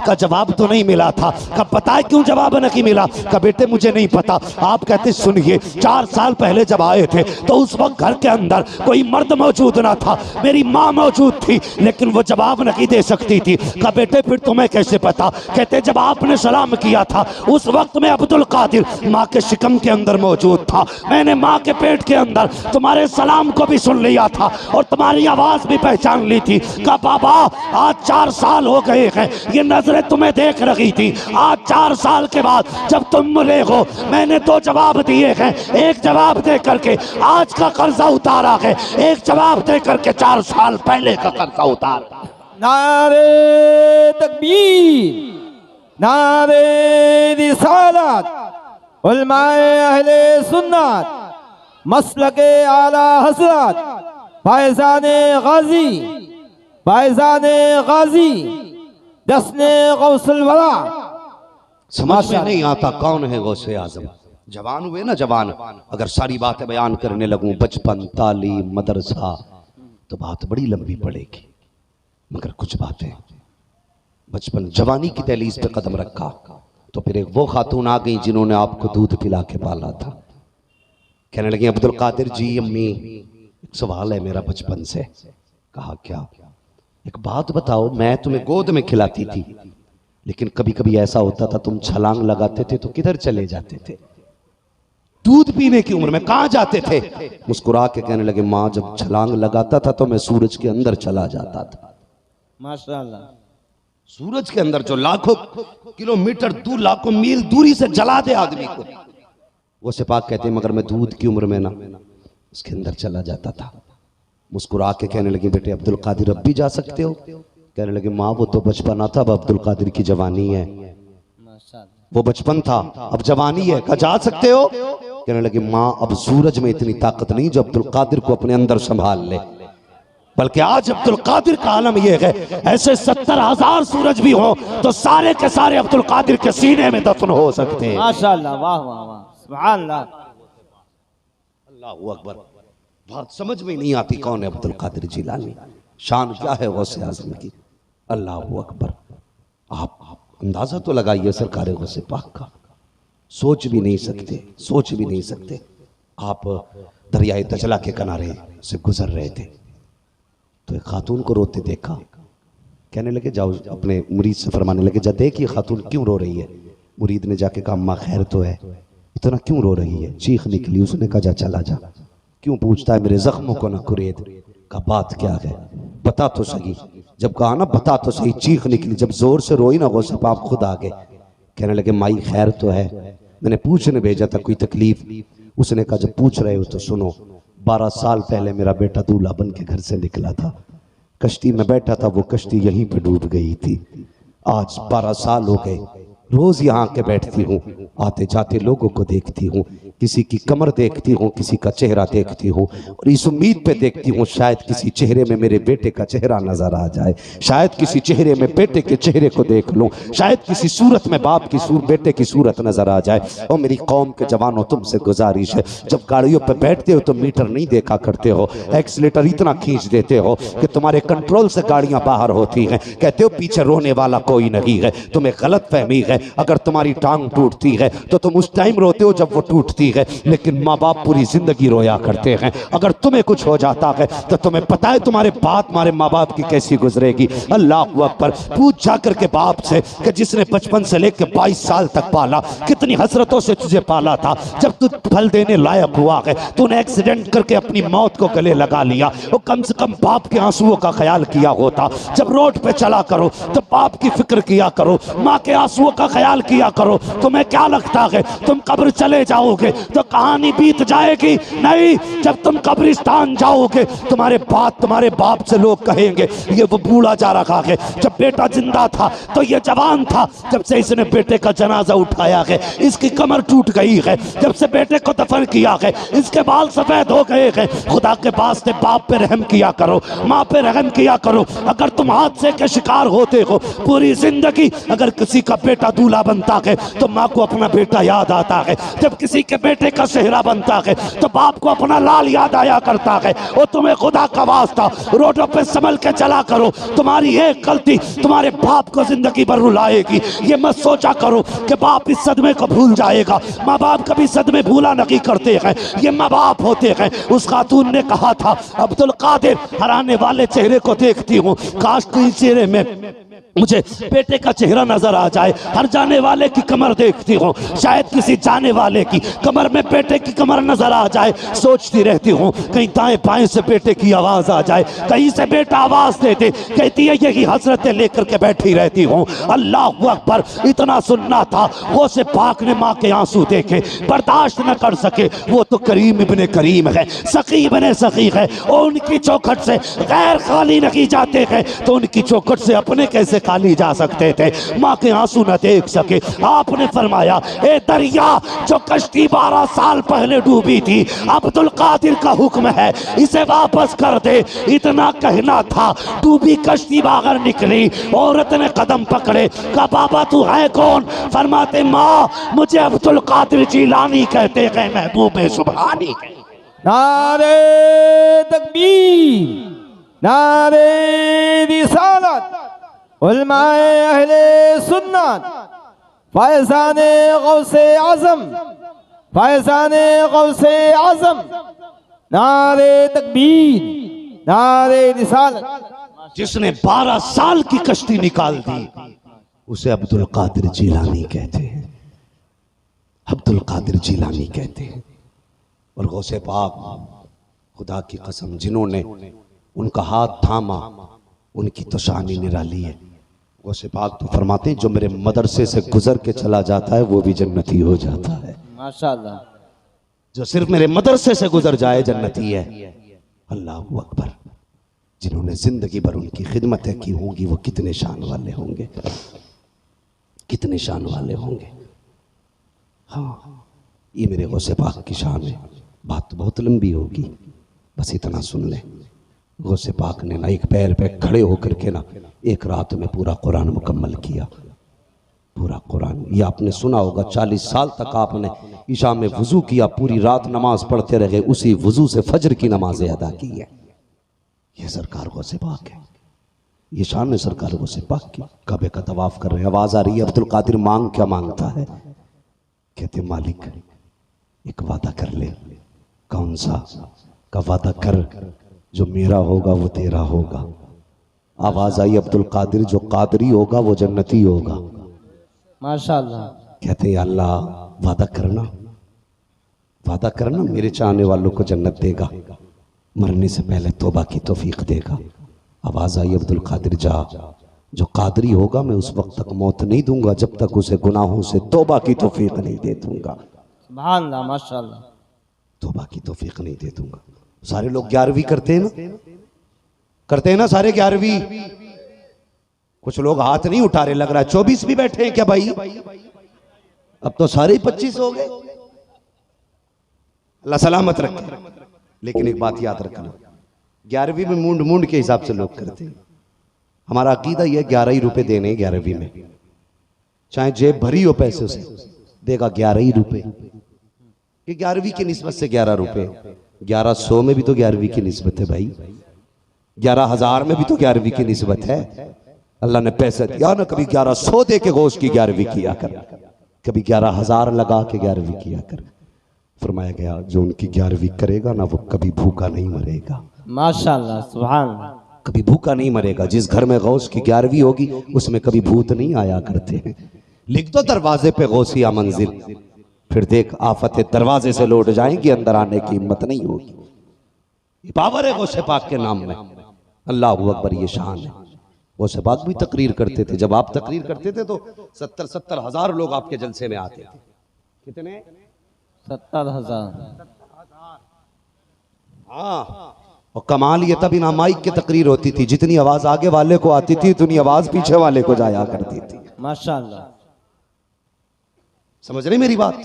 का जवाब तो नहीं मिला था। कब बताए क्यों जवाब नहीं मिला? का बेटे मुझे नहीं पता। आप कहते सुनिए 4 साल पहले जब आए थे तो उस वक्त घर के अंदर कोई मर्द मौजूद ना था, मेरी माँ मौजूद थी, लेकिन वो जवाब नहीं दे सकती थी। का बेटे फिर तुम्हें कैसे पता? कहते जब आपने सलाम किया था उस वक्त में अब्दुल कादिर माँ के शिकम के अंदर मौजूद था, मैंने माँ के पेट के अंदर तुम्हारे सलाम को भी सुन लिया था और तुम्हारी आवाज भी पहचान ली थी। का बाबा आज 4 साल हो गए हैं, ये नजरें तुम्हें देख रही थी। आज 4 साल के बाद जब तुम मिले हो मैंने 2 जवाब दिए हैं। एक जवाब दे करके आज का कर्जा उतारा है, एक जवाब दे करके 4 साल पहले का कर्जा उतारा। नारे तकबीर, नारे रिसालत, उलमाए अहले सुन्नत, मसलके आला हज़रत, फैज़ाने गाजी, फैज़ाने गाजी, जश्ने गौसुल वरा। समझ में नहीं आता कौन है गौसे आजम। जवान हुए ना जवान, अगर सारी बातें बयान करने लगूं बचपन तालीम मदरसा तो बात बड़ी लंबी पड़ेगी, मगर कुछ बातें बचपन जवानी की दहलीज पे कदम रखा तो फिर एक वो खातून आ गई जिन्होंने आपको दूध पिला के पाला था। कहने लगी अब्दुल कादिर जी अम्मी एक सवाल है मेरा बचपन से। कहा क्या? एक बात बताओ, मैं तुम्हें गोद में खिलाती थी लेकिन कभी कभी ऐसा होता था तुम छलांग लगाते थे तो किधर चले जाते थे? दूध पीने की उम्र में कहां जाते थे? मुस्कुरा के कहने लगे माँ जब छलांग लगाता था तो मैं सूरज के अंदर चला जाता था। माशाअल्लाह। सूरज के अंदर जो लाखों किलोमीटर दूर लाखों मील दूरी से जला दे आदमी को, वो सिपाही कहते मगर मैं दूध की उम्र में ना उसके अंदर चला जाता था। मुस्कुरा के कहने लगे बेटे अब्दुल कादिर अब भी जा सकते हो? कहने लगे माँ वो तो बचपना था, अब अब्दुल कादिर की जवानी है। वो बचपन था अब जवानी है, कहा जा सकते हो? कहने लगे माँ अब सूरज में इतनी ताकत नहीं जो अब्दुल कादिर को अपने अंदर संभाल ले, बल्कि आज अब्दुल कादिर का आलम यह है ऐसे 70,000 सूरज भी हो तो सारे के सारे अब्दुल कादिर के सीने में दफन हो सकते हैं। माशाअल्लाह, वाह वाह वाह, सुभान अल्लाह, अल्लाहू अकबर। बात समझ में नहीं आती कौन है अब्दुल कादिर जिलानी, शान क्या है गौसे आज़म की। अल्लाहू अकबर। आप अंदाजा तो लगाइए सरकार गौसे पाक का, सोच भी नहीं सकते, सोच भी नहीं सकते। आप दरियाए दजला के किनारे से गुजर रहे थे तो एक खातून को रोते देखा। कहने लगे जाओ अपने मुरीद से फरमाने लगे जा देख ये खातून क्यों रो रही है। मुरीद ने जाके कहा अम्मा खैर तो है, इतना क्यों रो रही है? चीख निकली। उसने कहा जा चला जा, क्यों पूछता है मेरे जख्मों को ना कुरेद। का बात क्या है बता तो सही। जब कहा ना बता तो सही, चीख निकली। जब जोर से रोई ना वो सब आप खुद आ गए। कहने लगे माई खैर तो है, मैंने पूछने भेजा था कोई तकलीफ? उसने कहा जब पूछ रहे हो तो सुनो, 12 साल पहले मेरा बेटा दूल्हा बन के घर से निकला था, कश्ती में बैठा था, वो कश्ती यहीं पे डूब गई थी। आज 12 साल हो गए, रोज यहाँ के बैठती हूँ, आते जाते लोगों को देखती हूँ, किसी की कमर देखती हूँ, किसी का चेहरा देखती हूँ और इस उम्मीद पे देखती हूँ शायद किसी चेहरे में मेरे बेटे का चेहरा नजर आ जाए, शायद किसी चेहरे में बेटे के चेहरे को देख लूँ, शायद किसी सूरत में बाप की बेटे की सूरत नजर आ जाए। और मेरी कौम के जवानों तुमसे गुजारिश है, जब गाड़ियों पर बैठते हो तो मीटर नहीं देखा करते हो, एक्सीलेटर इतना खींच देते हो कि तुम्हारे कंट्रोल से गाड़ियां बाहर होती हैं। कहते हो पीछे रोने वाला कोई नहीं है, तुम्हें गलत फहमी है। अगर तुम्हारी टांग टूटती है तो तुम उस टाइम रोते हो जब वो टूटती है, लेकिन माँ बाप पूरी जिंदगी रोया करते हैं। अगर तुम्हें कुछ हो जाता है तो तुम्हें पता है तुम्हारे बात तुम्हारे माँ बाप की कैसी गुजरेगी। अल्लाह अकबर। पूछ जाकर के बाप से कि जिसने बचपन से लेकर 22 साल तक पाला, कितनी हसरतों से तुझे पाला था, जब तू फल देने लायक हुआ है तूने एक्सीडेंट करके अपनी मौत को गले लगा लिया, वो कम से कम बाप के आंसुओं का ख्याल किया होता। जब रोड पे चला करो तो बाप की फिक्र किया करो, माँ के आंसुओं का ख्याल किया करो। तुम्हें क्या लगता है तुम कब्र चले जाओगे तो कहानी बीत जाएगी? नहीं, जब तुम कब्रिस्तान जाओगे तुम्हारे बाप से लोग कहेंगे ये वो बूढ़ा जा रखा है, जब बेटा जिंदा था तो ये जवान था, जब से इसने बेटे का जनाजा उठाया है इसकी कमर टूट गई है, जब से बेटे को दफन किया है इसके बाल सफेद हो गए हैं। खुदा के वास्ते बाप पे रहम किया करो, माँ पे रहम किया करो। अगर तुम हादसे के शिकार होते हो पूरी जिंदगी, अगर किसी का बेटा दूल्हा बनता है तो माँ को अपना बेटा याद आता है, जब किसी के बेटे का चेहरा बनता है तो बाप को अपना लाल याद आया करता है। और तुम्हें खुदा का वास्ता रोडों पे संभल के चला करो, तुम्हारी एक गलती तुम्हारे बाप को जिंदगी भर रुलाएगी। ये मत सोचा करो कि बाप इस सदमे को भूल जाएगा। माँ बाप कभी सदमे भूला नहीं करते हैं, ये माँ बाप होते हैं। उस खातून ने कहा था, अब्दुल कादिर हराने वाले चेहरे को देखती हूँ, काश कोई चेहरे में मुझे बेटे का चेहरा नजर आ जाए। हर जाने वाले की कमर देखती हूँ, शायद किसी जाने वाले की कमर में बेटे की कमर नजर आ जाए। सोचती रहती हूँ कहीं दाएं बाएं से बेटे की आवाज आ जाए, कहीं से बेटा आवाज दे दे। कहती है यही हसरतें लेकर के बैठी रहती हूँ। अल्लाह अकबर, इतना सुनना था। वो से पाक ने माँ के आंसू देखे, बर्दाश्त न कर सके। वो तो करीम इब्ने करीम है, सकी इब्ने सकी है, और उनकी चौखट से गैर खाली नहीं जाते हैं तो उनकी चौखट से अपने कैसे खाली जा सकते थे। माँ के आंसू न देख सके। आपने फरमाया, ए दरिया जो कश्ती 12 साल पहले डूबी थी, अब्दुल कादिर का हुक्म है इसे वापस कर दे। इतना कहना था, डूबी कश्ती बाहर निकली, औरत ने कदम पकड़े, कहा बाबा तू है कौन? फरमाते माँ मुझे अब्दुल कादिर जिलानी कहते हैं, महबूब सुभानी। नारे तकबीर, नारे रिसालत, उलमाए अहले सुन्नत, फैज़ाने गौसे आज़म, फैज़ाने गौसे आज़म। नारे तकबीर, नारे रिसालत। जिसने 12 साल की कश्ती निकाल दी उसे अब्दुल कादिर जिलानी कहते हैं, अब्दुल कादिर जिलानी कहते हैं। और गौसे पाक, खुदा की कसम, जिन्होंने उनका हाथ थामा उनकी तो शान ही निराली है। गौसे पाक तो फरमाते हैं जो मेरे मदरसे से गुजर के चला जाता है वो भी जन्नती हो जाता है। माशाअल्लाह। जो सिर्फ मेरे मदरसे से गुजर जाए जन्नती है। अल्लाह अकबर। जिन्होंने जिंदगी भर उनकी खिदमतें की होंगी वो कितने शान वाले होंगे, कितने शान वाले होंगे। हाँ, ये मेरे गौसे पाक की शान है। बात तो बहुत लंबी होगी, बस इतना सुन ले। गौसे पाक ने ना एक पैर पे खड़े होकर के ना एक रात में पूरा कुरान मुकम्मल किया, पूरा कुरान। ये आपने सुना होगा, 40 साल तक आपने ईशा में वजू किया, पूरी रात नमाज पढ़ते रहे, उसी वजू से फजर की नमाजें अदा की है। ये सरकार गौसे पाक है, ये शान है सरकार गौसे पाक की। कबे का तवाफ कर रहे हैं, आवाज आ रही है, अब्दुल कादिर मांग क्या मांगता है? कहते मालिक एक वादा कर ले। कौन सा? का वादा कर जो मेरा होगा वो तेरा होगा। आवाज आई अब्दुल कादिर जो कादरी होगा वो जन्नती होगा। माशाअल्लाह। कहते अल्लाह वादा करना, वादा करना मेरे चाहने वालों को जन्नत देगा, मरने से पहले तौबा की तौफीक देगा। आवाज आई अब्दुल कादिर जा, जो कादरी होगा मैं उस वक्त तक मौत नहीं दूंगा जब तक उसे गुनाहों से तौबा की तौफीक नहीं दे दूंगा। सुभान अल्लाह, माशाअल्लाह। तौबा की तौफीक नहीं दे दूंगा। सारे लोग 11वीं करते हैं ना, करते हैं ना सारे 11वीं। कुछ लोग हाथ नहीं उठा रहे, लग रहा है 24 भी बैठे हैं क्या भाई? अब तो सारे 25 हो गए। अल्लाह सलामत रखे। लेकिन एक बात याद रखना, 11वीं में मूंड मूंड के हिसाब से लोग करते हैं। हमारा अकीदा यह 11 ही रुपए देने 11वीं में, चाहे जेब भरी हो पैसे से देगा 11 ही रुपए। कि 11वीं की निस्बत से 11 रुपए, 1100 में भी तो 11वीं की निस्बत है भाई, 11,000 में भी तो 11वीं की निस्बत है। अल्लाह ने पैसा दिया ना, कभी 1100 दे के गोश्त की 11वीं किया कर, कभी 11,000 लगा के 11वीं किया कर। फरमाया गया जो उनकी 11वीं करेगा ना वो कभी भूखा नहीं मरेगा। माशाअल्लाह, सुभान अल्लाह। कभी भूखा नहीं मरेगा। जिस घर में गौस की 11वीं होगी उसमें कभी भूत नहीं आया करते हैं। लिख दो दरवाजे पे गौसिया मंजिल, फिर देख आफतें दरवाजे से लौट जाएंगी, अंदर आने की हिम्मत नहीं होगी। ये पावर है गौसे पाक के नाम में। अल्लाह अकबर, ये शान है। गौसे पाक भी तकरीर करते थे, जब आप तकरीर करते थे तो 70-70 हजार लोग आपके जलसे में आते थे। कितने? 70,000। हाँ, और कमाल ये तब इना माइक की तकरीर होती थी, जितनी आवाज आगे वाले को आती थी उतनी आवाज पीछे वाले को जाया करती थी। माशाअल्लाह। समझ रहे मेरी बात?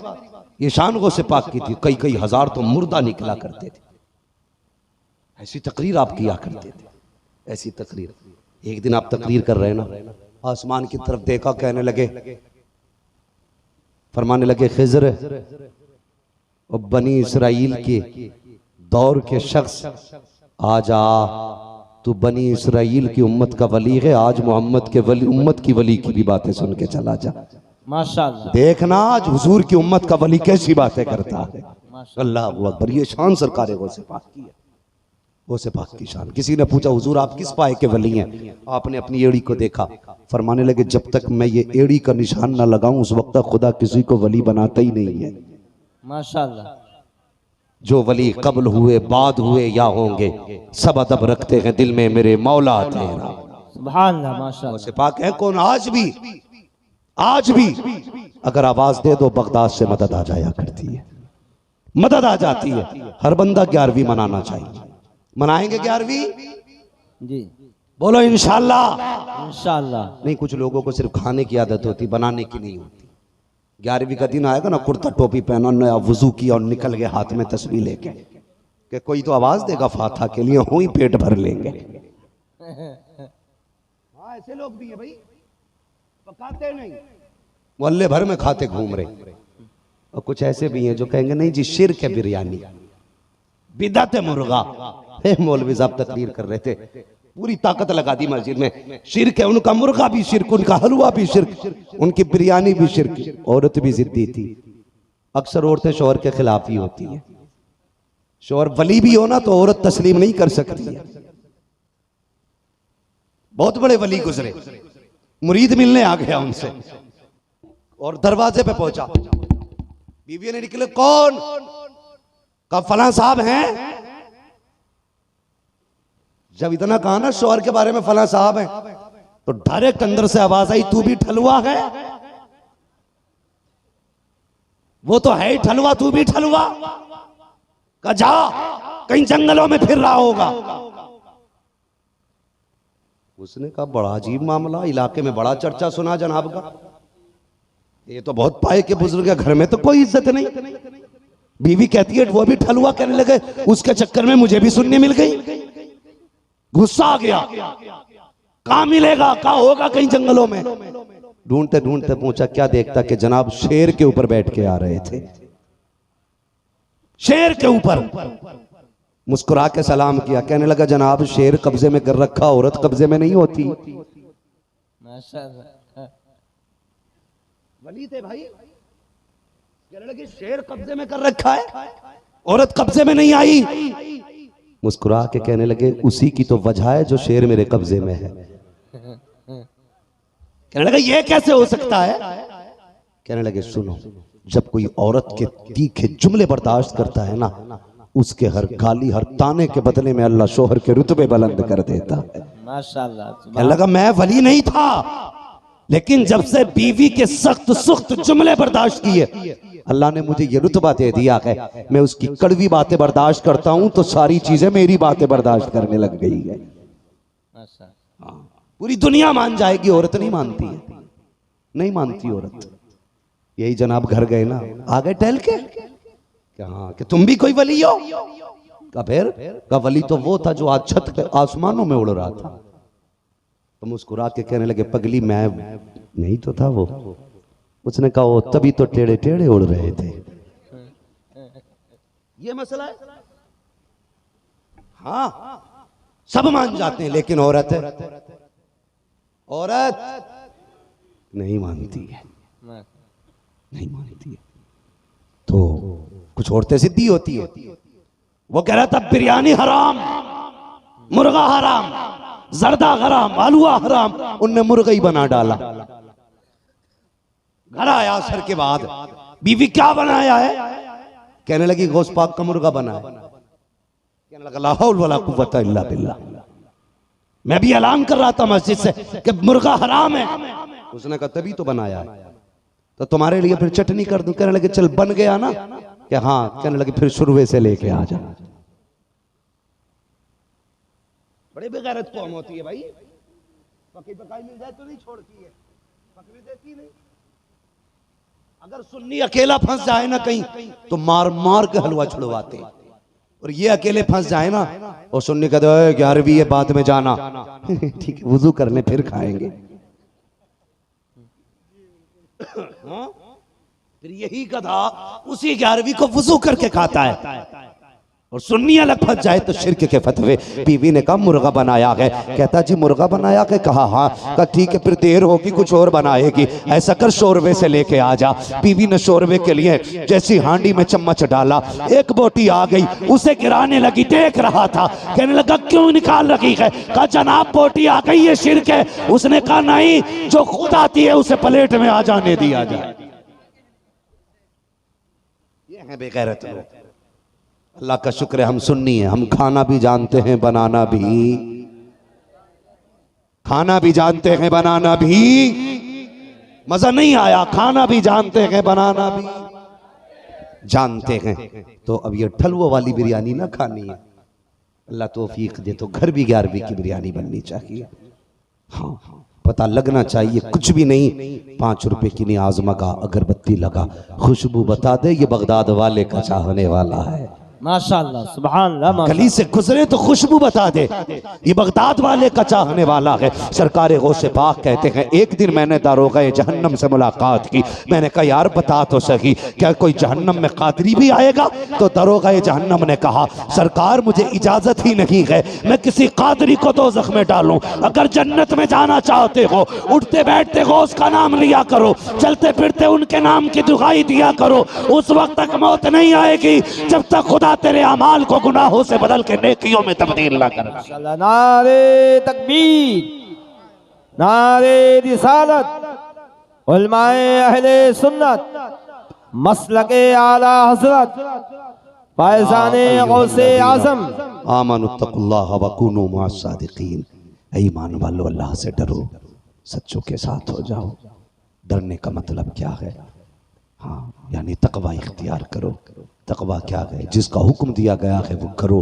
ये शान गौसे पाक की थी। कई कई हजार तो मुर्दा निकला करते थे। ऐसी तकरीर आप किया करते थे, ऐसी तकरीर। एक दिन आप तकरीर कर रहे ना, आसमान की तरफ देखा, कहने लगे, फरमाने लगे खिज़र और बनी इसराइल के दौर के शख्स, आ जा, तू बनी इसराइल की उम्मत का वली है, आज मोहम्मद के वली, उम्मत की वली की भी बातें सुन के चला जा। माशाअल्लाह, देखना आज हुजूर की उम्मत का वली कैसी बातें करता है। माशाअल्लाह। अल्लाह अकबर, ये शान सरकार गौसे पाक की है, गौसे पाक की शान। किसी ने पूछा हुजूर आप किस पाए के वली हैं? आपने अपनी एड़ी को देखा, फरमाने लगे जब तक मैं ये एड़ी का निशान ना लगाऊं उस वक्त तक खुदा किसी को वली बनाता ही नहीं है। माशाअल्लाह, जो वली कबल हुए, बाद हुए या होंगे, सब अदब रखते हैं दिल में मेरे मौला तेरा। सुभान अल्लाह, माशाअल्लाह। गौसे पाक है कौन? आज भी अगर आवाज दे दो बगदाद से मदद आ जाया करती है, मदद आ जाती है। हर बंदा 11वीं मनाना चाहिए। मनाएंगे 11वीं? जी, बोलो इंशाल्लाह। इंशाअल्लाह। नहीं, कुछ लोगों को सिर्फ खाने की आदत होती, बनाने की नहीं होती। 11वीं का दिन आएगा ना, कुर्ता टोपी पहना, नया वजू किया और निकल गए हाथ में तस्बीह लेके कि कोई तो आवाज देगा फातिहा के लिए, हो ही पेट भर लेंगे। हाँ, ऐसे लोग भी है भाई, पकाते नहीं, मोहल्ले भर में खाते घूम रहे। और कुछ ऐसे भी हैं जो कहेंगे नहीं जी शिर्क है बिरयानी, बिदअत है मुर्गा। मौलवी साहब तकरीर कर रहे थे, पूरी ताकत लगा दी मस्जिद में। शिर्क है, उनका मुर्गा भी शिर्क, उनका हलवा भी शिर्क, उनकी बिरयानी भी शिर्क। औरत भी जिद्दी थी। अक्सर औरतें शौहर के खिलाफ ही होती हैं। शौहर वली भी हो ना तो औरत तस्लीम नहीं कर सकती है। बहुत बड़े वली गुजरे, मुरीद मिलने आ गया उनसे और दरवाजे पे पहुंचा। बीवी ने निकले, कौन? का फलां साहब हैं। जब इतना कहा ना शौहर के बारे में फलां साहब हैं, तो डायरेक्ट अंदर से आवाज आई, तू भी ठलुआ है? वो तो है ही ठलुआ, तू भी ठलुआ? का जा, कहीं जंगलों में फिर रहा होगा। उसने कहा बड़ा अजीब मामला, इलाके में बड़ा चर्चा सुना जनाब का, ये तो बहुत पाए के बुजुर्ग है, घर में तो कोई इज्जत नहीं। बीवी कहती है वो भी ठलुआ कहने लगे, उसके चक्कर में मुझे भी सुनने मिल गई। गुस्सा आ गया, कहां मिलेगा, कहां होगा, कहीं जंगलों में। ढूंढते ढूंढते पूछा, क्या देखता कि जनाब शेर के ऊपर बैठ के आ रहे थे। शेर के ऊपर मुस्कुरा के सलाम किया, कहने लगा जनाब शेर कब्जे में कर रखा, औरत कब्जे में नहीं होती। माशाअल्लाह, वली थे भाई, कहने लगे शेर कब्जे में कर रखा है, औरत कब्जे में नहीं आई। मुस्कुरा के कहने लगे उसी की तो वजह है जो शेर मेरे कब्जे में है। कहने लगे ये कैसे हो सकता है? कहने लगे सुनो, जब कोई औरत के तीखे जुमले बर्दाश्त करता है ना, उसके हर गाली हर ताने के बदले में अल्लाह शोहर के रुतबे बुलंद कर देता है। माशाअल्लाह। कहने लगा मैं वली नहीं था, लेकिन जब से बीवी के सख्त सुख्त जुमले बर्दाश्त किए, अल्लाह ने मुझे ये रुतबा दे दिया है। मैं उसकी कड़वी बातें बर्दाश्त करता हूं तो सारी चीजें मेरी बातें बर्दाश्त करने लग गई है। पूरी दुनिया मान जाएगी, औरत नहीं मानती है, नहीं मानती औरत। यही जनाब घर गए ना, आ गए टहल के, क्या हाँ कि तुम भी कोई वली हो? का फिर का वली तो वो था जो आज छत पे आसमानों में उड़ रहा था। तो मुस्कुरा के कहने लगे पगली मैं नहीं तो था वो। उसने कहा वो तभी तो टेढ़े टेढ़े उड़ रहे थे। ये मसला है। हाँ सब मान जाते हैं, लेकिन औरत नहीं मानती है, नहीं मानती है। तो कुछ औरतें जिद्दी होती है। वो कह रहा था बिरयानी हराम, मुर्गा हराम, जर्दा हराम, हलवा हराम, उनने मुर्गा ही बना डाला। घर आया असर के बाद, बीवी क्या बनाया है? कहने लगी गोश्त पाक का मुर्गा बना है। कहने लगा ला हौल वला कुव्वता इल्ला बिल्लाह। मैं भी ऐलान कर रहा था मस्जिद से कि मुर्गा हराम है। उसने कहा तभी तो बनाया है, तो तुम्हारे लिए फिर चटनी कर दूं। कहने लगे चल बन गया ना? कि हाँ। कहने लगे फिर शुरुए से लेके आ जा। बड़े बेगैरत कौम होती है भाई, पकी पकाई मिल जाए तो नहीं छोड़ती है, पकड़ी देती नहीं। अगर सुन्नी अकेला फंस जाए ना कहीं तो मार मार के हलवा छुड़वाते, और ये अकेले फंस जाए ना और सुन्नी कहते 11वीं है बाद में जाना। ठीक है वुजू कर ले फिर खाएंगे। हाँ फिर यही गधा उसी 11वीं को वुजू करके खाता है और सुन्नी अलग फंस जाए तो शिरक के फतवे। बीवी ने कहा मुर्गा बनाया है। कहता जी मुर्गा बनाया के? कहा हाँ। कहा ठीक है, फिर देर होगी कुछ और बनाएगी, ऐसा कर शोरबे से लेके आ जा। बीवी ने शोरबे के लिए जैसी हांडी में चम्मच डाला, एक बोटी आ गई, उसे गिराने लगी। देख रहा था, कहने लगा क्यों निकाल रखी है? कहा जनाब बोटी आ गई है, शिरक है। उसने कहा नहीं, जो खुद आती है उसे प्लेट में आ जाने दिया जाए। ये है बेगैरत लोग। अल्लाह का शुक्र है हम सुन्नी हैं, हम खाना भी जानते हैं बनाना भी, खाना भी जानते हैं बनाना भी। मजा नहीं आया? खाना भी जानते हैं बनाना भी जानते हैं। तो अब ये ठलुआ वाली बिरयानी ना खानी है, अल्लाह तौफीक दे तो घर भी 11वीं की बिरयानी बननी चाहिए। हाँ, पता लगना चाहिए कुछ भी नहीं। 5 रुपए की नहीं, आजमा का अगरबत्ती लगा, खुशबू बता दे ये बगदाद वाले का चाहने वाला है। माशाअल्लाह, सुभान अल्लाह। गली से गुजरे तो खुशबू बता दे ये बगदाद वाले का चाहने वाला है। सरकार गौसे पाक कहते हैं एक दिन मैंने दारोगा जहन्नम से मुलाकात की। मैंने कहा यार बता तो सही, क्या कोई जहन्नम में कादरी भी आएगा? तो दारोगा जहन्नम ने कहा सरकार मुझे इजाजत ही नहीं है मैं किसी कादरी को दोज़ख में डालूं। अगर जन्नत में जाना चाहते हो उठते बैठते गौस का नाम लिया करो, चलते फिरते उनके नाम की दुआई दिया करो। उस वक्त तक मौत नहीं आएगी जब तक खुदा तेरे अमाल को गुनाहों से बदल के नेकियों में तब्दील ना कर। नारे तकबीर, नारे रिसालत, उलमाए अहले सुन्नत, मसलके आला हज़रत, फैज़ाने गौसे आज़म। आमनुत्तकुल्लाह व कूनू मअस सादिकीन। ईमान वालो अल्लाह से डरो, सच्चों के साथ हो जाओ। डरने का मतलब क्या है? हाँ, यानी तकवा इख्तियार करो। तकवा क्या है? जिसका हुक्म दिया गया है वो करो,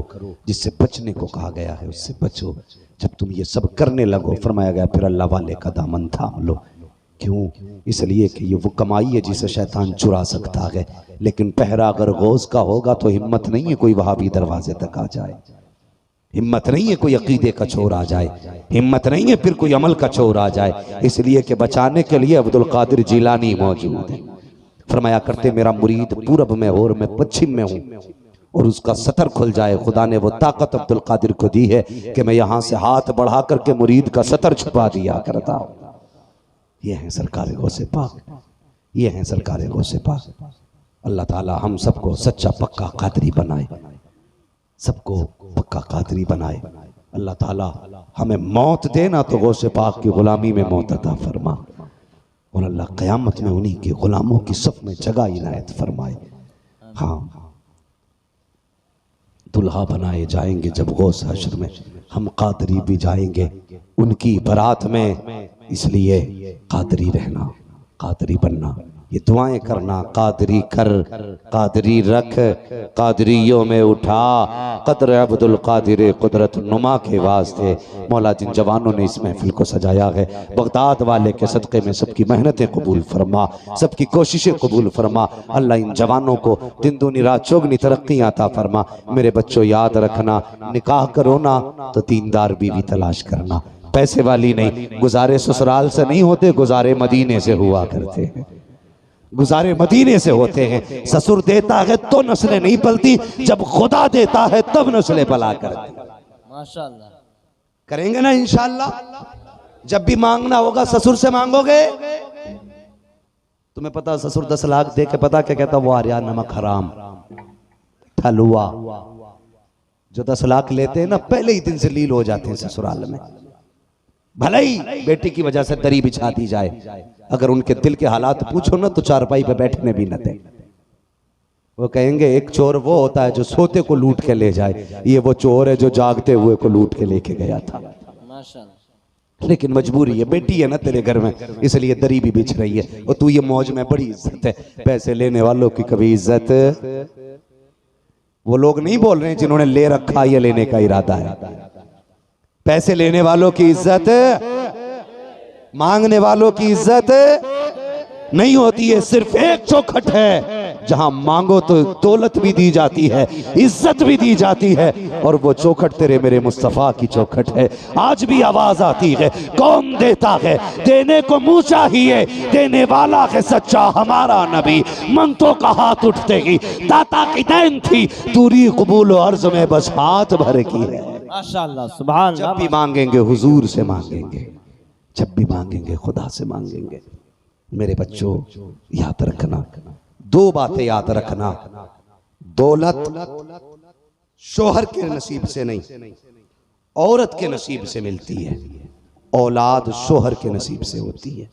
जिससे बचने को कहा गया है उससे बचो। जब तुम ये सब करने लगो, फरमाया गया फिर अल्लाह वाले का दामन थाम लो। क्यों? इसलिए कि ये वो कमाई है जिसे शैतान चुरा सकता है, लेकिन पहरा अगर गौस का होगा तो हिम्मत नहीं है कोई वहां भी दरवाजे तक आ जाए, हिम्मत नहीं है कोई अकीदे का चोर आ जाए, हिम्मत नहीं है फिर कोई अमल का चोर आ जाए। इसलिए कि बचाने के लिए अब्दुल कादिर जिलानी मौजूद है। फरमाया करते मेरा मुरीद पूरब में हो और मैं पश्चिम में हूँ और उसका सतर खुल जाए, खुदा ने वो ताकत अब्दुल कादिर को दी है कि मैं यहाँ से हाथ बढ़ा करके मुरीद का सतर छुपा दिया करता हूँ। ये है सरकार गौसे पाक, ये है सरकार गौसे पाक। अल्लाह ताला हम सबको सच्चा पक्का कादरी बनाए, सबको पक्का कादरी बनाए। अल्लाह ताला हमें मौत देना तो गौसे पाक की गुलामी में मौत अता फरमा और अल्लाह क़यामत में उन्हीं के गुलामों की सफ में जगह इनायत फरमाए। हाँ, दुल्हा बनाए जाएंगे जब गौस हश्र में, हम कादरी भी जाएंगे उनकी बारात में। इसलिए कादरी रहना, कादरी बनना, ये दुआएं करना। कादरी कर, कादरी रख, कादरियों में उठा, कदर अब्दुल कादिर कुदरत नुमा के वास्ते। मौला जिन जवानों ने इस महफिल को सजाया है, बगदाद वाले के सदक़े में सबकी मेहनतें कबूल फरमा, सबकी कोशिशें कबूल फरमा। अल्लाह इन जवानों को दिन दूनी रात चौगनी तरक्की अता फरमा। मेरे बच्चों याद रखना, निकाह करो ना तो दीनदार बीवी तलाश करना, पैसे वाली नहीं। गुजारे ससुराल से नहीं होते, गुजारे मदीने से हुआ करते हैं, गुजारे मदीने से होते हैं। ससुर देता है तो नस्लें नहीं पलती, जब खुदा देता है तब नस्लें पला करती। माशाअल्लाह, करेंगे ना इंशाअल्लाह। जब भी मांगना होगा ससुर से मांगोगे। तुम्हें पता ससुर 10 लाख दे के पता क्या कहता? वो आर्या नमक हराम ठलुआ। जो 10 लाख लेते हैं ना पहले ही दिन से लील हो जाते हैं ससुराल में। भले ही बेटी की वजह से दरी बिछा दी जाए, अगर उनके दिल के हालात पूछो ना तो चारपाई पे बैठने भी न दे। वो कहेंगे एक चोर वो होता है जो सोते को लूट के ले जाए, ये वो चोर है जो जागते हुए को लूट के लेके गया था। माशाअल्लाह। लेकिन मजबूरी है, बेटी है ना तेरे घर में, इसलिए दरी भी बिछ रही है। और तू ये मौज में बड़ी इज्जत है। पैसे लेने वालों की कभी इज्जत, वो लोग नहीं बोल रहे हैं जिन्होंने ले रखा या लेने का इरादा है। पैसे लेने वालों की इज्जत, मांगने वालों की इज्जत नहीं होती है। सिर्फ एक चौखट है, जहां मांगो तो दौलत भी दी जाती है, इज्जत भी दी जाती है, और वो चौखट तेरे मेरे मुस्तफ़ा की चौखट है। आज भी आवाज आती है, कौन देता है, देने को मुंह चाहिए, देने वाला है सच्चा हमारा नबी। मंगतों का हाथ उठते ही दाता की देन थी, दूरी कबूल और अर्ज में बस हाथ भर की है। माशाअल्लाह, सुभान जब अल्लाह। भी मांगेंगे हुजूर से मांगेंगे, जब भी मांगेंगे खुदा से मांगेंगे। मेरे बच्चों याद रखना, दो बातें याद रखना, दौलत शोहर के नसीब से नहीं, औरत के नसीब से मिलती है। औलाद शोहर के नसीब से होती है।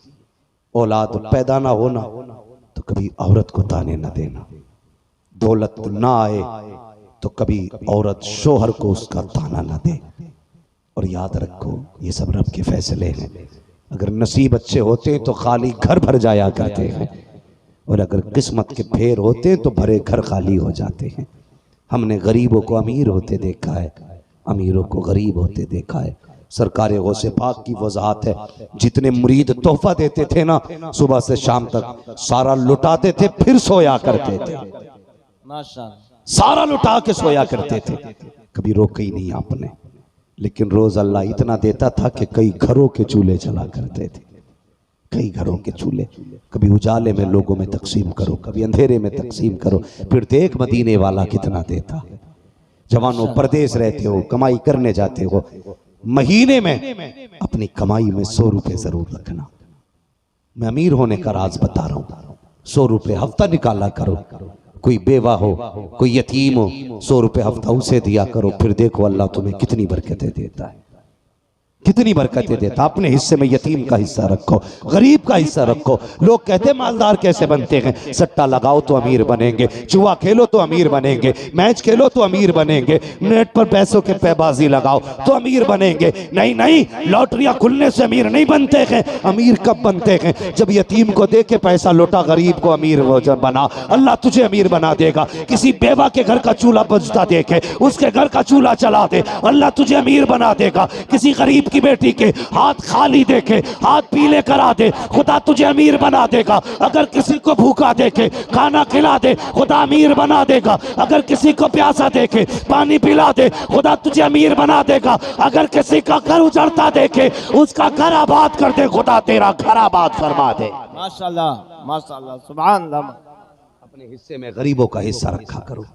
औलाद पैदा ना होना तो कभी औरत को ताने ना देना, दौलत ना आए तो कभी औरत शोहर को उसका ताना ना दे। और याद रखो ये सब रब के फैसले हैं। अगर नसीब अच्छे होते तो खाली घर भर जाया करते हैं, और अगर किस्मत के फेर होते तो भरे घर खाली हो जाते हैं। हमने गरीबों को अमीर होते देखा है, अमीरों को गरीब होते देखा है। सरकार गौसे पाक की वजाहत है, जितने मुरीद तोहफा देते थे ना, सुबह से शाम तक सारा लुटाते थे, फिर सोया करते थे। माशाअल्लाह, सारा लुटा के सोया करते थे, कभी रोका ही नहीं आपने। लेकिन रोज अल्लाह इतना देता था कि कई घरों के चूल्हे चला करते थे, कई घरों के चूल्हे। कभी उजाले में लोगों में तकसीम करो, कभी अंधेरे में तकसीम करो, फिर देख मदीने वाला कितना देता। जवानों परदेश रहते हो, कमाई करने जाते हो, महीने में अपनी कमाई में 100 रुपए जरूर रखना। मैं अमीर होने का राज बता रहा हूं, 100 रुपए हफ्ता निकाला करो। कोई बेवा हो, कोई यतीम हो, 100 रुपए हफ्ता उसे दिया करो, फिर देखो अल्लाह तुम्हें कितनी बरकतें देता है, कितनी बरकतें देता। अपने हिस्से में यतीम का हिस्सा रखो, गरीब का हिस्सा रखो। लोग कहते हैं मालदार कैसे बनते हैं, सट्टा लगाओ तो अमीर बनेंगे, जुआ खेलो तो अमीर बनेंगे, मैच खेलो तो अमीर बनेंगे, नेट पर पैसों के पैबाजी लगाओ तो अमीर बनेंगे। नहीं नहीं, लॉटरियां खुलने से अमीर नहीं बनते हैं। अमीर कब बनते हैं, जब यतीम को दे के पैसा लौटा, गरीब को अमीर बना, अल्लाह तुझे अमीर बना देगा। किसी बेवा के घर का चूल्हा बजता देखे, उसके घर का चूल्हा चला दे, अल्लाह तुझे अमीर बना देगा। किसी गरीब की बेटी के हाथ खाली देखे, हाथ पीले करा दे, खुदा तुझे अमीर बना देगा। अगर किसी को भूखा देखे खाना खिला दे, खुदा अमीर बना देगा। अगर किसी को प्यासा देखे पानी पिला दे, खुदा तुझे अमीर बना देगा। अगर किसी का घर उजड़ता देखे, उसका घर आबाद कर दे, खुदा तेरा घर आबाद फरमा दे। माशाअल्लाह, माशाअल्लाह, सुभान अल्लाह। अपने हिस्से में गरीबों का हिस्सा रखा करो,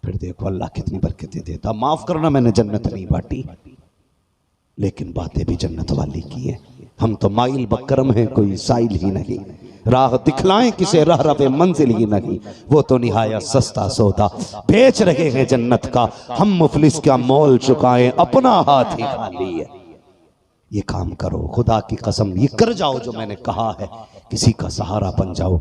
फिर देखो अल्लाह कितनी बरकतें देता। माफ करना मैंने जन्नत नहीं बांटी, लेकिन बातें भी जन्नत वाली की है। हम तो माइल बकरम हैं, कोई साइल ही नहीं। राह दिखलाएं किसे राह रवे मंजिल ही नहीं, वो तो निहाया सस्ता सौदा बेच रहे हैं जन्नत का। हम मुफलिस का मोल चुकाएं, अपना हाथ ही खाली है। ये काम करो, खुदा की कसम ये कर जाओ जो मैंने कहा है। किसी का सहारा बन जाओ,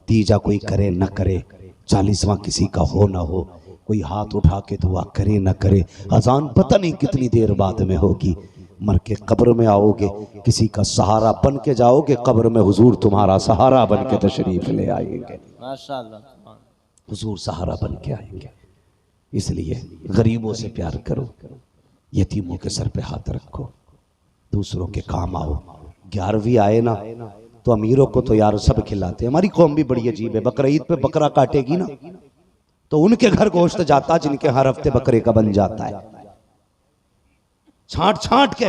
तीजा कोई करे न करे, 40वां किसी का हो ना हो, कोई हाथ उठा के दुआ करे न करे, अजान पता नहीं कितनी देर बाद में होगी। मर के कब्र में आओगे, किसी का सहारा बन के जाओगे, कब्र में हुजूर तुम्हारा सहारा बन के तशरीफ ले आएंगे। माशाअल्लाह, हुजूर सहारा बन के आएंगे। इसलिए गरीबों से प्यार करो, यतीमों के सर पे हाथ रखो, दूसरों के काम आओ। 11वीं आए ना तो अमीरों को तो यार सब खिलाते। हमारी कौम भी बड़ी अजीब है, बकरा ईद पे बकरा काटेगी ना तो उनके घर गोश्त जाता जिनके हर हफ्ते बकरे का बन जाता है। छांट छांट के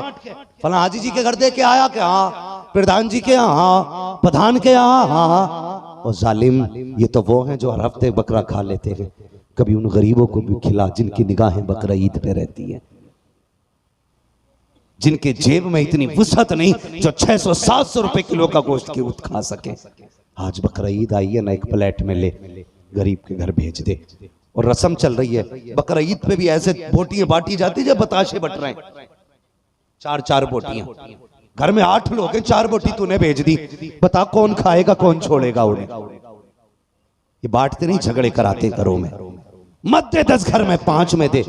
फला हाजी जी के घर दे के आया क्या, हाँ, प्रधान जी के यहाँ, हाँ, प्रधान के यहाँ, हाँ। और जालिम ये तो वो हैं जो हर हफ्ते बकरा खा लेते हैं। कभी उन गरीबों को भी खिला जिनकी निगाहें बकरा ईद पे रहती है, जिनके जेब में इतनी वुसअत नहीं जो 600-700 रुपए किलो का गोश्त की उत खा सके। आज बकरा ईद आई है ना, एक प्लेट में ले गरीब के घर भेज दे। और रस्म चल रही है, बकरा ईद पे भी ऐसे बोटियां बांटी जाती जब बताशे बट रहे हैं। 4-4 बोटियां, घर में 8 लोग हैं, 4 बोटी तूने भेज दी, बता कौन खाएगा कौन छोड़ेगा उन्हें। ये बांटते नहीं, झगड़े कराते घरों में। मत दे 10 घर में 5 में दे,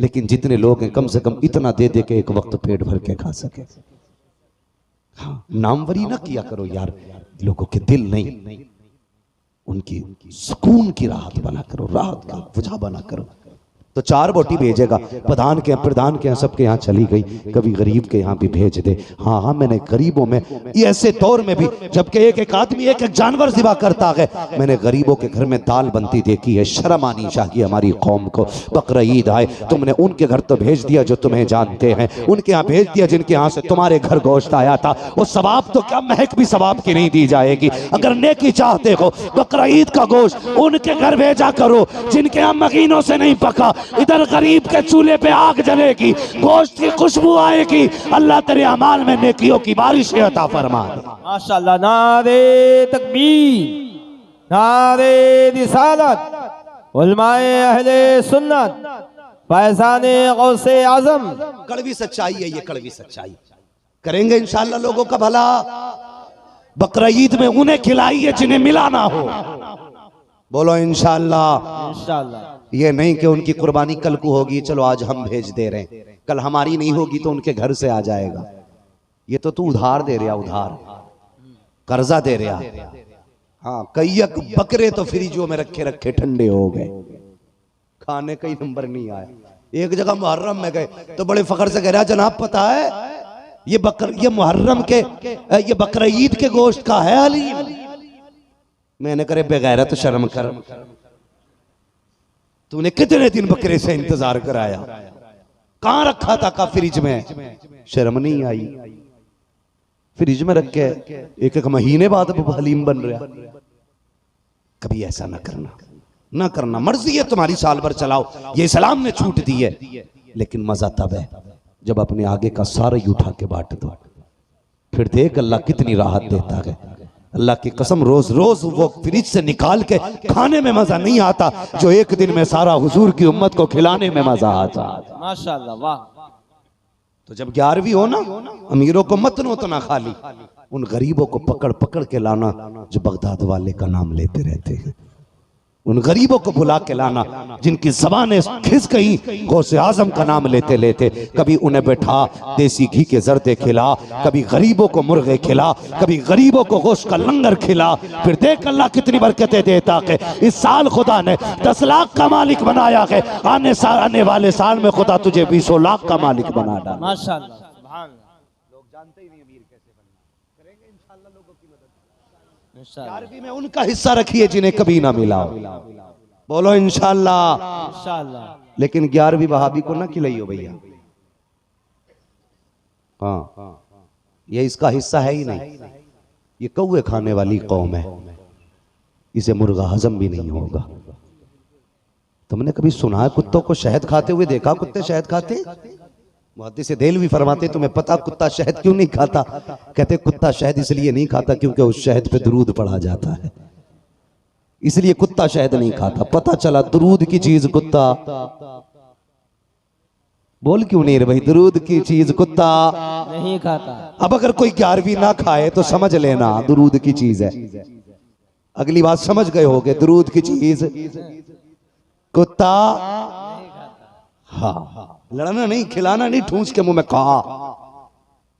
लेकिन जितने लोग हैं कम से कम इतना दे दे के एक वक्त पेट भर के खा सके। हाँ, नामवरी ना किया करो यार, लोगों के दिल नहीं, उनकी सुकून की राहत बना करो, राहत का वजह बना करो। तो 4 बोटी भेजेगा, प्रधान के यहाँ सबके यहाँ चली गई, कभी गरीब के यहाँ भी भेज दे। हाँ हाँ, मैंने गरीबों में ये ऐसे दौर में भी जबकि एक एक आदमी एक एक जानवर ज़िबा करता है, मैंने गरीबों के घर में दाल बनती देखी है। शर्म आनी चाहिए हमारी कौम को। बकरा ईद आए, तुमने उनके घर तो भेज दिया जो तुम्हें जानते हैं, उनके यहाँ भेज दिया जिनके यहाँ से तुम्हारे घर गोश्त आया था। वो सवाब तो क्या महक भी सवाब की नहीं दी जाएगी। अगर नेकी चाहते हो, बकरा ईद का गोश्त उनके घर भेजा करो जिनके यहाँ महीनों से नहीं पका। इधर गरीब के चूल्हे पे आग जलेगी, गोश्त की खुशबू आएगी। अल्लाह तेरे अमाल में नेकियों की बारिश अता फरमा। माशाअल्लाह। नारे तकबीर, नारे रिसालत, उलमाए अहले सुन्नत, फैज़ाने गौसे आज़म। कड़वी सच्चाई है ये, कड़वी सच्चाई। करेंगे इंशाअल्लाह लोगों का भला। बकरा ईद में उन्हें खिलाइए जिन्हें मिला ना हो। बोलो इंशाअल्लाह। इंशाअल्लाह। ये नहीं कि उनकी कुर्बानी कल को होगी, चलो आज हम भेज दे रहे हैं, कल हमारी नहीं होगी तो उनके घर से आ जाएगा। ये तो तू उधार दे रहा, उधार कर्जा दे रहा। हाँ, कई बकरे तो फ्रिजों में रखे रखे ठंडे हो गए, खाने का ही नंबर नहीं आया। एक जगह मुहर्रम में गए तो बड़े फखर से कह रहा, जनाब पता है ये मुहर्रम के ये बकरा ईद के गोश्त का है हलीम। मैंने करे बेगैरत तो शर्म कर, तूने कितने दिन बकरे से इंतजार कराया, कहां रखा था का फ्रिज में, शर्म नहीं आई। फ्रिज में रख के एक एक महीने बाद हलीम बन रहा। कभी ऐसा ना करना, ना करना। मर्जी है तुम्हारी, साल भर चलाओ, ये इस्लाम ने छूट दी है। लेकिन मजा तब है जब अपने आगे का सारा ही उठा के बांट दो, फिर देख अल्लाह कितनी राहत देता है। अल्लाह की कसम, रोज रोज वो फ्रिज से निकाल के खाने में मजा नहीं आता जो एक दिन में सारा हुजूर की उम्मत को खिलाने में मजा आता। माशाअल्लाह, वाह। तो जब 11वीं हो ना, अमीरों को मत नो तो ना खाली, उन गरीबों को पकड़ पकड़ के लाना जो बगदाद वाले का नाम लेते रहते हैं। उन गरीबों को बुला के लाना जिनकी ज़बानें खिस गई गौसे आजम का नाम लेते लेते। कभी उन्हें बैठा देसी घी के जर्दे खिला, कभी गरीबों को मुर्गे खिला, कभी गरीबों को गोश्त का लंगर खिला। फिर देख अल्लाह कितनी बरकतें देता है। इस साल खुदा ने 10 लाख का मालिक बनाया है, आने वाले साल में खुदा तुझे 20 लाख का मालिक बना डाला। माशाअल्लाह, सुभान अल्लाह। लोग जानते ही नहीं अमीर कैसे बनना। करेंगे इंशाअल्लाह लोगों की मदद। इंशाअल्लाह। 11वीं में उनका हिस्सा रखिए जिन्हें कभी ना मिला हो। बोलो इंशाअल्लाह। इंशाअल्लाह। लेकिन 11वीं वहाबी को ना खिलाइयो भैया। हाँ, ये इसका हिस्सा है ही नहीं। ये कौवे खाने वाली कौम है, इसे मुर्गा हजम भी नहीं होगा। तुमने कभी सुना है कुत्तों को शहद खाते हुए देखा? कुत्ते शहद खाते? मुहद्दिस देलवी फरमाते तुम्हें पता कुत्ता शहद क्यों नहीं खाता? कहते कुत्ता शहद इसलिए नहीं खाता क्योंकि उस शहद पे दुरूद पढ़ा जाता है, इसलिए कुत्ता शहद नहीं खाता। पता चला दुरूद की चीज कुत्ता। बोल क्यों नहीं रे भाई, दुरूद की चीज कुत्ता नहीं खाता। अब अगर कोई 11वीं ना खाए तो समझ लेना दुरूद की चीज है। अगली बात समझ गए होगे, दुरूद की चीज कुत्ता। हाँ, लड़ना नहीं, खिलाना नहीं, ठूंस के मुंह में कहा।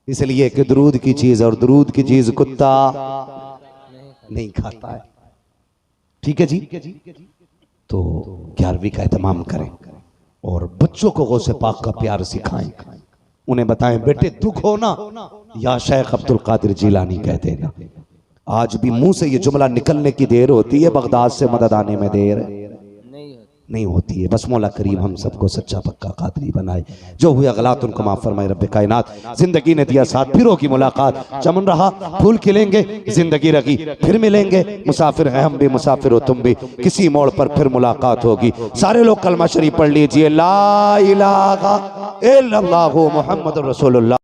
इसलिए कि दुरूद की चीज और दुरूद की चीज कुत्ता नहीं खाता है। ठीक है जी। तो 11वीं का एहतमाम करें और बच्चों को गौसे पाक का प्यार सिखाएं। उन्हें बताएं बेटे दुख हो ना या शेख अब्दुल कादिर जिलानी कह देना। आज भी मुंह से ये जुमला निकलने की देर होती है, बगदाद से मदद आने में देर नहीं होती है। बस मौला करीम हम सबको सच्चा पक्का कादरी बनाए। जो हुए अगलात उनको माफ फरमाए रब्बे कायनात। जिंदगी ने दिया साथ, फिर होगी मुलाकात। चमन रहा फूल खिलेंगे, जिंदगी रही फिर मिलेंगे। मुसाफिर हैं हम भी, मुसाफिर हो तुम भी, किसी मोड़ पर फिर मुलाकात होगी। सारे लोग कलमा शरीफ पढ़ लीजिए, ला इलाहा इल्लल्लाहु मुहम्मदुर रसूलुल्लाह।